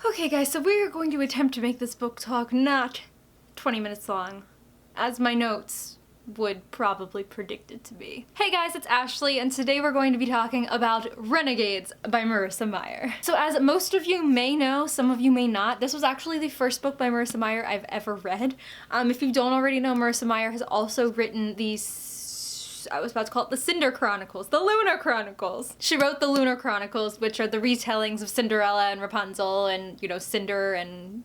Okay guys, so we are going to attempt to make this book talk not 20 minutes long, as my notes would probably predict it to be. Hey guys, it's Ashley, and today we're going to be talking about Renegades by Marissa Meyer. So as most of you may know, some of you may not, this was actually the first book by Marissa Meyer I've ever read. If you don't already know, Marissa Meyer has also written I was about to call it the Cinder Chronicles, the Lunar Chronicles. She wrote the Lunar Chronicles, which are the retellings of Cinderella and Rapunzel and, you know, Cinder, and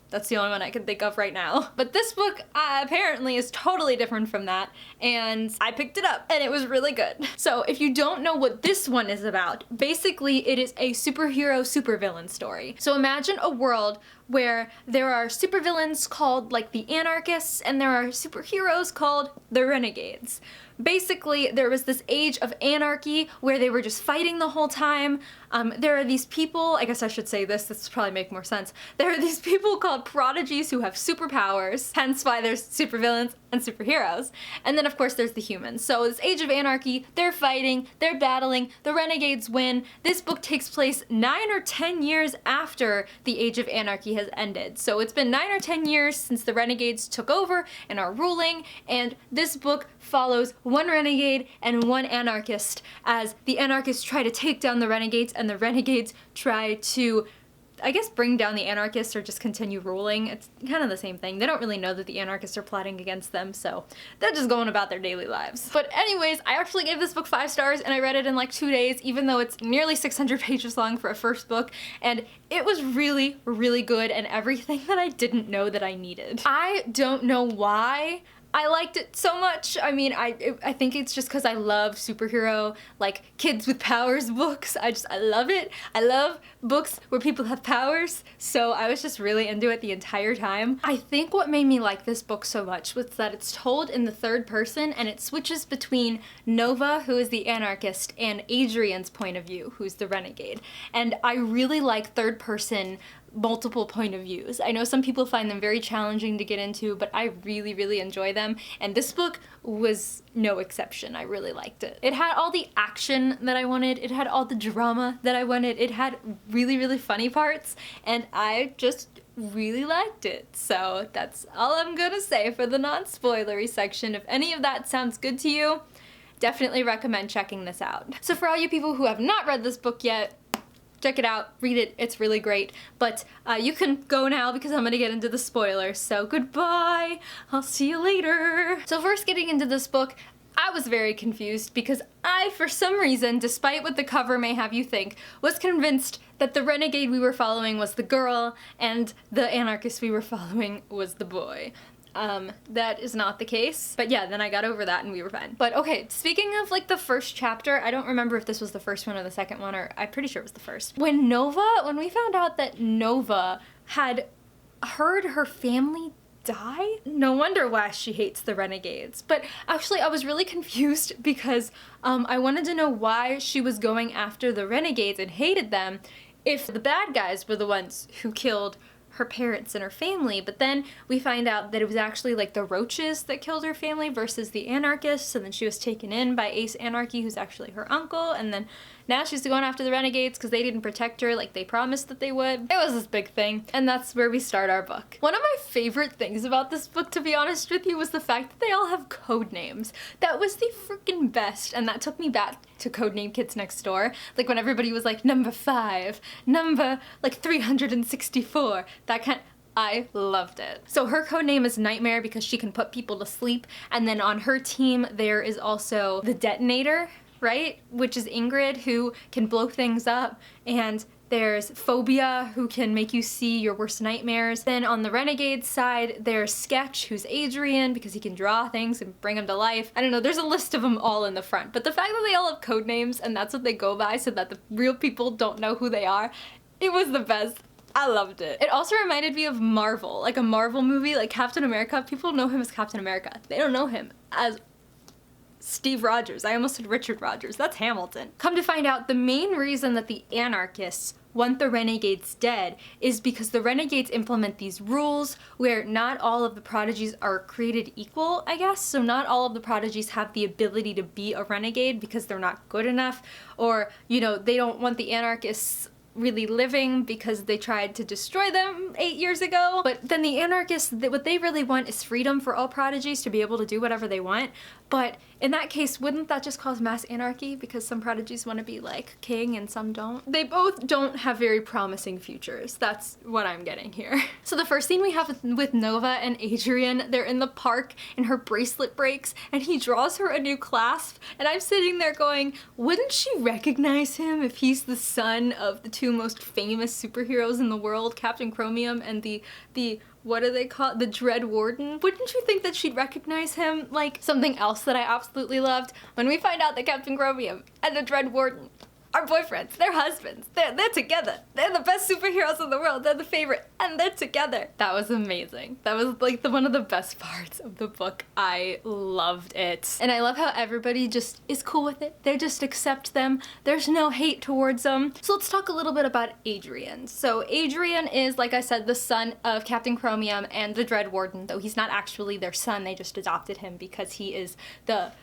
that's the only one I can think of right now. But this book apparently is totally different from that, and I picked it up, and it was really good. So if you don't know what this one is about, basically it is a superhero supervillain story. So imagine a world where there are supervillains called like the Anarchists, and there are superheroes called the Renegades. Basically, there was this age of anarchy where they were just fighting the whole time. There are these people, I guess I should say this will probably make more sense. There are these people called prodigies who have superpowers, hence why there's supervillains and superheroes. And then of course there's the humans. So this age of anarchy, they're fighting, they're battling, the Renegades win. This book takes place 9 or 10 years after the age of anarchy has ended. So it's been 9 or 10 years since the Renegades took over and are ruling, and this book follows one renegade and one anarchist as the anarchists try to take down the Renegades, and the Renegades try to, I guess, bring down the anarchists or just continue ruling. It's kind of the same thing. They don't really know that the anarchists are plotting against them, so they're just going about their daily lives. But anyways, I actually gave this book 5 stars, and I read it in like 2 days, even though it's nearly 600 pages long for a first book, and it was really, really good and everything that I didn't know that I needed. I don't know why I liked it so much. I mean, I think it's just because I love superhero, like, kids with powers books. I love it. I love books where people have powers, so I was just really into it the entire time. I think what made me like this book so much was that it's told in the third person, and it switches between Nova, who is the anarchist, and Adrian's point of view, who's the renegade. And I really like third person multiple point of views. I know some people find them very challenging to get into, but I really, really enjoy them, and this book was no exception. I really liked it. It had all the action that I wanted, it had all the drama that I wanted, it had really, really funny parts, and I just really liked it. So that's all I'm gonna say for the non-spoilery section. If any of that sounds good to you, definitely recommend checking this out. So for all you people who have not read this book yet, check it out, read it, it's really great. But you can go now because I'm gonna get into the spoilers, so goodbye, I'll see you later. So first, getting into this book, I was very confused because I, for some reason, despite what the cover may have you think, was convinced that the renegade we were following was the girl and the anarchist we were following was the boy. That is not the case. But yeah, then I got over that and we were fine. But okay, speaking of like the first chapter, I don't remember if this was the first one or the second one, or I'm pretty sure it was the first. When we found out that Nova had heard her family die, no wonder why she hates the Renegades. But actually I was really confused because I wanted to know why she was going after the Renegades and hated them if the bad guys were the ones who killed her parents and her family. But then we find out that it was actually like the Roaches that killed her family versus the anarchists, and then she was taken in by Ace Anarchy, who's actually her uncle, and then now she's going after the Renegades because they didn't protect her like they promised that they would. It was this big thing, and that's where we start our book. One of my favorite things about this book, to be honest with you, was the fact that they all have code names. That was the freaking best, and that took me back to Codename Kids Next Door. Like when everybody was like number 5, number like 364, that kind. I loved it. So her code name is Nightmare because she can put people to sleep, and then on her team there is also the Detonator, right? Which is Ingrid, who can blow things up, and there's Phobia, who can make you see your worst nightmares. Then on the Renegade side, there's Sketch, who's Adrian, because he can draw things and bring them to life. I don't know, there's a list of them all in the front, but the fact that they all have code names and that's what they go by so that the real people don't know who they are, it was the best. I loved it. It also reminded me of Marvel, like a Marvel movie, like Captain America. People know him as Captain America. They don't know him as Steve Rogers. I almost said Richard Rogers. That's Hamilton. Come to find out, the main reason that the anarchists want the Renegades dead is because the Renegades implement these rules where not all of the prodigies are created equal, I guess. So not all of the prodigies have the ability to be a renegade because they're not good enough, or, you know, they don't want the anarchists really living because they tried to destroy them 8 years ago. But then the anarchists, what they really want is freedom for all prodigies to be able to do whatever they want. But in that case, wouldn't that just cause mass anarchy because some prodigies want to be like king and some don't? They both don't have very promising futures. That's what I'm getting here. So the first scene we have with Nova and Adrian, they're in the park and her bracelet breaks and he draws her a new clasp, and I'm sitting there going, wouldn't she recognize him if he's the son of the two most famous superheroes in the world, Captain Chromium and the what do they call it? The Dread Warden? Wouldn't you think that she'd recognize him? Like, something else that I absolutely loved, when we find out that Captain Chromium and the Dread Warden are boyfriends, they're husbands, they're together, they're the best superheroes in the world, they're the favorite, and they're together. That was amazing. That was like one of the best parts of the book. I loved it. And I love how everybody just is cool with it. They just accept them. There's no hate towards them. So let's talk a little bit about Adrian. So Adrian is, like I said, the son of Captain Chromium and the Dread Warden, though he's not actually their son, they just adopted him because he is the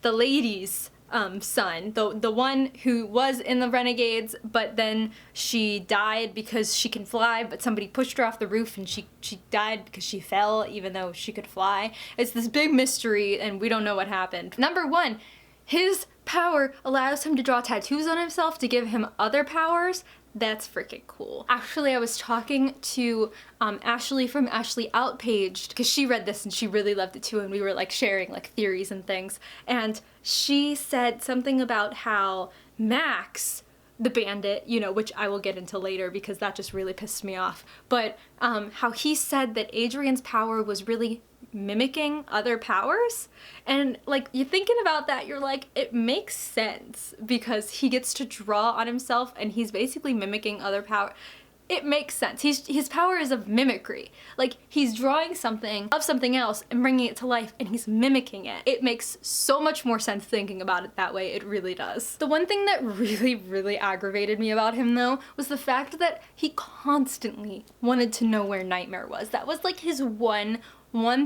lady's son, the one who was in the Renegades, but then she died because she can fly, but somebody pushed her off the roof and she died because she fell even though she could fly. It's this big mystery and we don't know what happened. Number one, his power allows him to draw tattoos on himself to give him other powers. That's freaking cool. Actually, I was talking to Ashley from Ashley Outpaged because she read this and she really loved it too, and we were like sharing like theories and things, and she said something about how Max, the bandit, you know, which I will get into later because that just really pissed me off, but how he said that Adrian's power was really mimicking other powers, and like you're thinking about that, you're like, it makes sense because he gets to draw on himself and he's basically mimicking other power. It makes sense. His power is of mimicry. Like, he's drawing something of something else and bringing it to life and he's mimicking it. It makes so much more sense thinking about it that way. It really does. The one thing that really aggravated me about him though was the fact that he constantly wanted to know where Nightmare was. That was like his one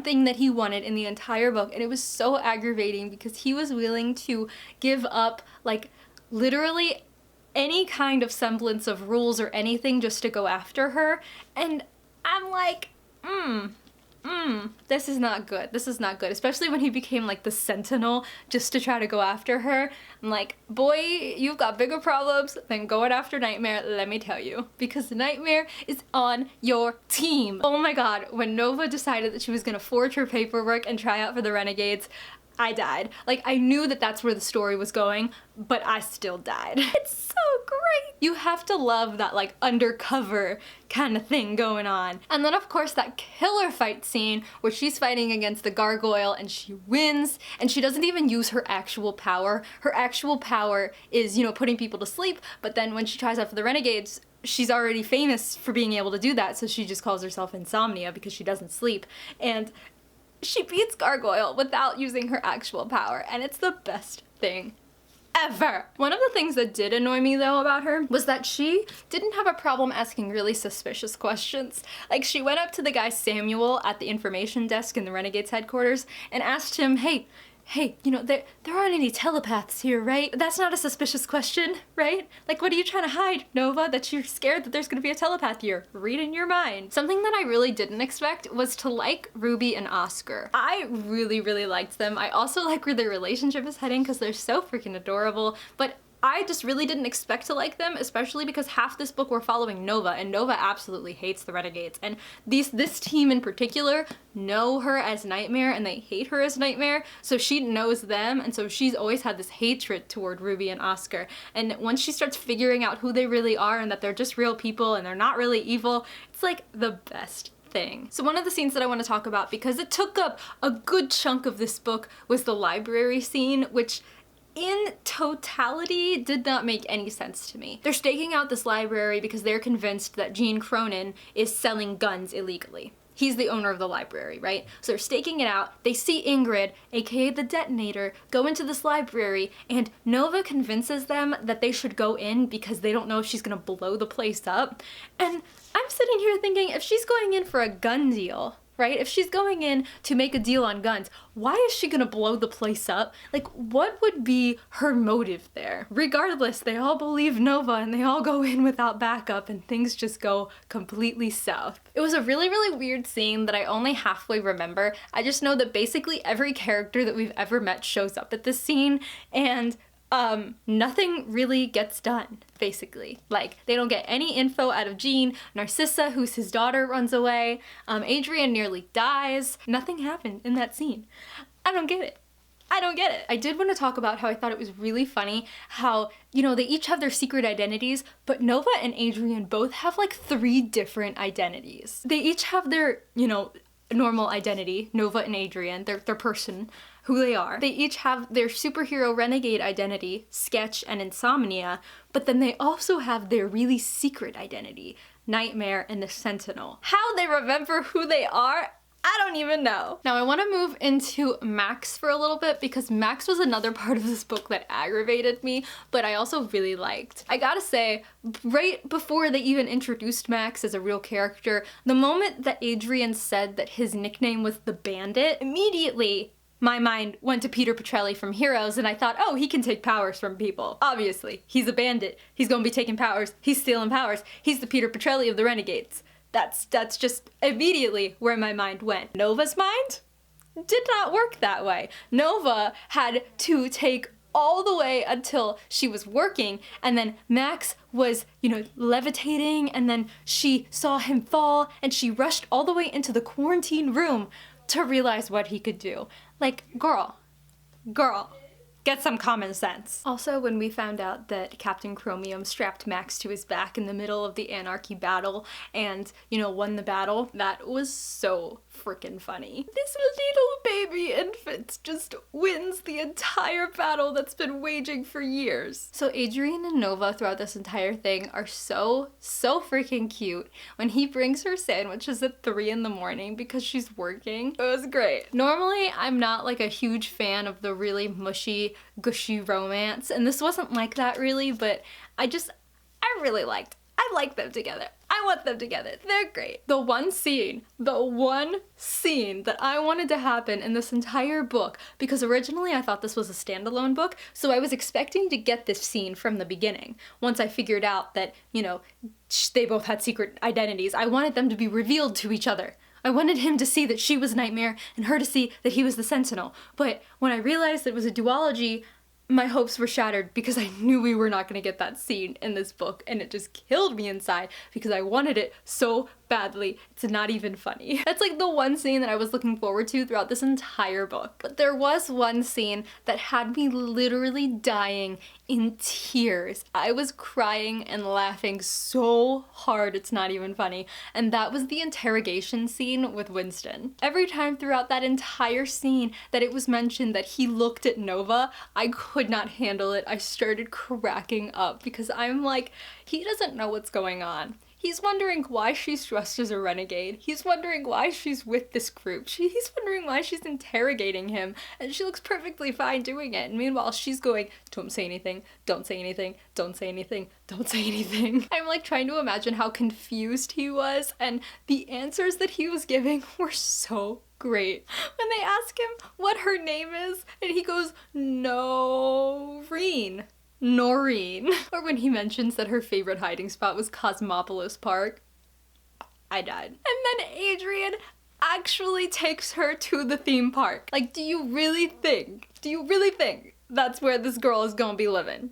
thing that he wanted in the entire book, and it was so aggravating because he was willing to give up like literally any kind of semblance of rules or anything just to go after her, and I'm like, this is not good. This is not good, especially when he became like the Sentinel just to try to go after her. I'm like, boy, you've got bigger problems than going after Nightmare, let me tell you, because Nightmare is on your team. Oh my god, when Nova decided that she was gonna forge her paperwork and try out for the Renegades, I died. Like, I knew that that's where the story was going, but I still died. It's so great. You have to love that like undercover kind of thing going on. And then of course that killer fight scene where she's fighting against the gargoyle and she wins, and she doesn't even use her actual power. Her actual power is, you know, putting people to sleep, but then when she tries out for the Renegades, she's already famous for being able to do that, so she just calls herself Insomnia because she doesn't sleep. And she beats Gargoyle without using her actual power, and it's the best thing ever. One of the things that did annoy me though about her was that she didn't have a problem asking really suspicious questions. Like, she went up to the guy Samuel at the information desk in the Renegades headquarters and asked him, hey, you know, there aren't any telepaths here, right? That's not a suspicious question, right? Like, what are you trying to hide, Nova? That you're scared that there's gonna be a telepath here. Read in your mind. Something that I really didn't expect was to like Ruby and Oscar. I really liked them. I also like where their relationship is heading because they're so freaking adorable, but I just really didn't expect to like them, especially because half this book we're following Nova, and Nova absolutely hates the Renegades. And this team in particular know her as Nightmare, and they hate her as Nightmare, so she knows them, and so she's always had this hatred toward Ruby and Oscar. And once she starts figuring out who they really are and that they're just real people and they're not really evil, it's like the best thing. So one of the scenes that I want to talk about, because it took up a good chunk of this book, was the library scene, which in totality did not make any sense to me. They're staking out this library because they're convinced that Gene Cronin is selling guns illegally. He's the owner of the library, right? So they're staking it out. They see Ingrid, aka the detonator, go into this library, and Nova convinces them that they should go in because they don't know if she's gonna blow the place up. And I'm sitting here thinking, if she's going in for a gun deal, right? If she's going in to make a deal on guns, why is she gonna blow the place up? Like, what would be her motive there? Regardless, they all believe Nova and they all go in without backup and things just go completely south. It was a really, really weird scene that I only halfway remember. I just know that basically every character that we've ever met shows up at this scene, and nothing really gets done, basically. Like, they don't get any info out of Jean. Narcissa, who's his daughter, runs away. Adrian nearly dies. Nothing happened in that scene. I don't get it. I don't get it. I did want to talk about how I thought it was really funny how, you know, they each have their secret identities, but Nova and Adrian both have like 3 different identities. They each have their, you know, normal identity, Nova and Adrian, their person, who they are. They each have their superhero renegade identity, Sketch and Insomnia, but then they also have their really secret identity, Nightmare and the Sentinel. How they remember who they are, I don't even know. Now I want to move into Max for a little bit because Max was another part of this book that aggravated me, but I also really liked. I gotta say, right before they even introduced Max as a real character, the moment that Adrian said that his nickname was the Bandit, immediately my mind went to Peter Petrelli from Heroes, and I thought, oh, he can take powers from people. Obviously, he's a bandit. He's gonna be taking powers. He's stealing powers. He's the Peter Petrelli of the Renegades. That's just immediately where my mind went. Nova's mind did not work that way. Nova had to take all the way until she was working, and then Max was, you know, levitating, and then she saw him fall, and she rushed all the way into the quarantine room to realize what he could do. Like, girl, get some common sense. Also, when we found out that Captain Chromium strapped Max to his back in the middle of the Anarchy battle and, you know, won the battle, that was so freaking funny. This little baby infant just wins the entire battle that's been waging for years. So Adrian and Nova throughout this entire thing are so freaking cute. When he brings her sandwiches at 3 in the morning because she's working, it was great. Normally, I'm not like a huge fan of the really mushy, gushy romance, and this wasn't like that really, but I really liked. I like them together. I want them together. They're great. The one scene that I wanted to happen in this entire book, because originally I thought this was a standalone book, so I was expecting to get this scene from the beginning. Once I figured out that, you know, they both had secret identities, I wanted them to be revealed to each other. I wanted him to see that she was Nightmare and her to see that he was the Sentinel. But when I realized it was a duology, my hopes were shattered because I knew we were not going to get that scene in this book, and it just killed me inside because I wanted it so badly. It's not even funny. That's like the one scene that I was looking forward to throughout this entire book. But there was one scene that had me literally dying in tears. I was crying and laughing so hard it's not even funny, and that was the interrogation scene with Winston. Every time throughout that entire scene that it was mentioned that he looked at Nova, I could not handle it. I started cracking up because I'm like, he doesn't know what's going on. He's wondering why she's dressed as a renegade. He's wondering why she's with this group. He's wondering why she's interrogating him, and she looks perfectly fine doing it. And meanwhile, she's going, don't say anything, don't say anything, don't say anything, don't say anything. I'm like trying to imagine how confused he was, and the answers that he was giving were so great. When they ask him what her name is, and he goes, Noreen. Or when he mentions that her favorite hiding spot was Cosmopolis Park. I died. And then Adrian actually takes her to the theme park. Like, do you really think that's where this girl is gonna be living?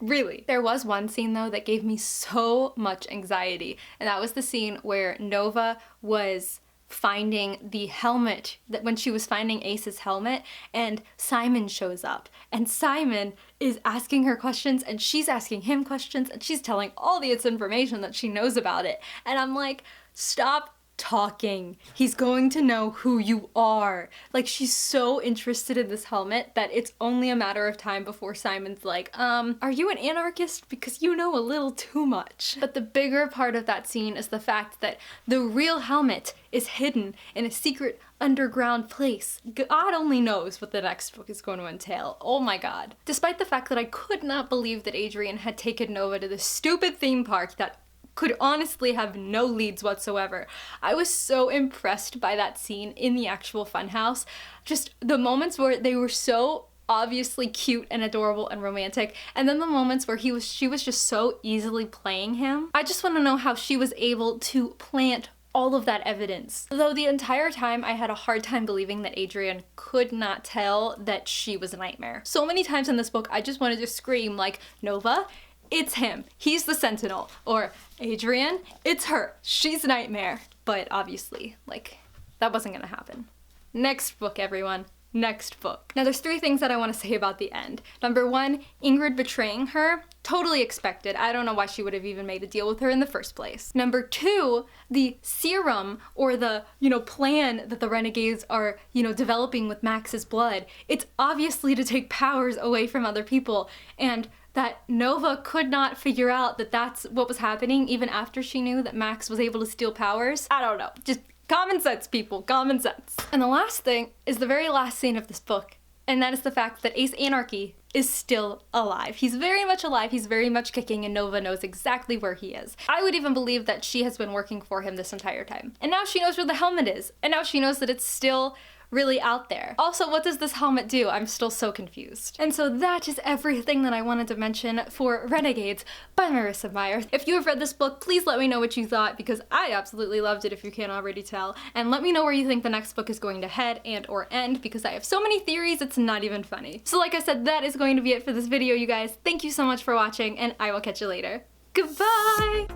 Really? There was one scene though that gave me so much anxiety, and that was the scene where Nova was finding the helmet, that when she was finding Ace's helmet, and Simon shows up, and Simon is asking her questions, and she's asking him questions, and she's telling all the information that she knows about it, and I'm like, stop talking. He's going to know who you are. Like, she's so interested in this helmet that it's only a matter of time before Simon's like, are you an anarchist? Because you know a little too much. But the bigger part of that scene is the fact that the real helmet is hidden in a secret underground place. God only knows what the next book is going to entail. Oh my god. Despite the fact that I could not believe that Adrian had taken Nova to this stupid theme park that could honestly have no leads whatsoever. I was so impressed by that scene in the actual funhouse. Just the moments where they were so obviously cute and adorable and romantic, and then the moments where she was just so easily playing him. I just want to know how she was able to plant all of that evidence. Though the entire time I had a hard time believing that Adrian could not tell that she was a nightmare. So many times in this book I just wanted to scream like, Nova, it's him, he's the Sentinel, or Adrian, it's her, she's Nightmare. But obviously, like, that wasn't gonna happen. Next book, everyone. Next book. Now there's 3 things that I want to say about the end. Number 1, Ingrid betraying her. Totally expected. I don't know why she would have even made a deal with her in the first place. Number 2, the serum, or the, plan that the Renegades are, developing with Max's blood. It's obviously to take powers away from other people, and that Nova could not figure out that that's what was happening even after she knew that Max was able to steal powers. I don't know. Just common sense, people. Common sense. And the last thing is the very last scene of this book, and that is the fact that Ace Anarchy is still alive. He's very much alive, he's very much kicking, and Nova knows exactly where he is. I would even believe that she has been working for him this entire time. And now she knows where the helmet is, and now she knows that it's still really out there. Also, what does this helmet do? I'm still so confused. And so that is everything that I wanted to mention for Renegades by Marissa Meyer. If you have read this book, please let me know what you thought, because I absolutely loved it if you can't already tell. And let me know where you think the next book is going to head and or end, because I have so many theories it's not even funny. So like I said, that is going to be it for this video, you guys. Thank you so much for watching, and I will catch you later. Goodbye!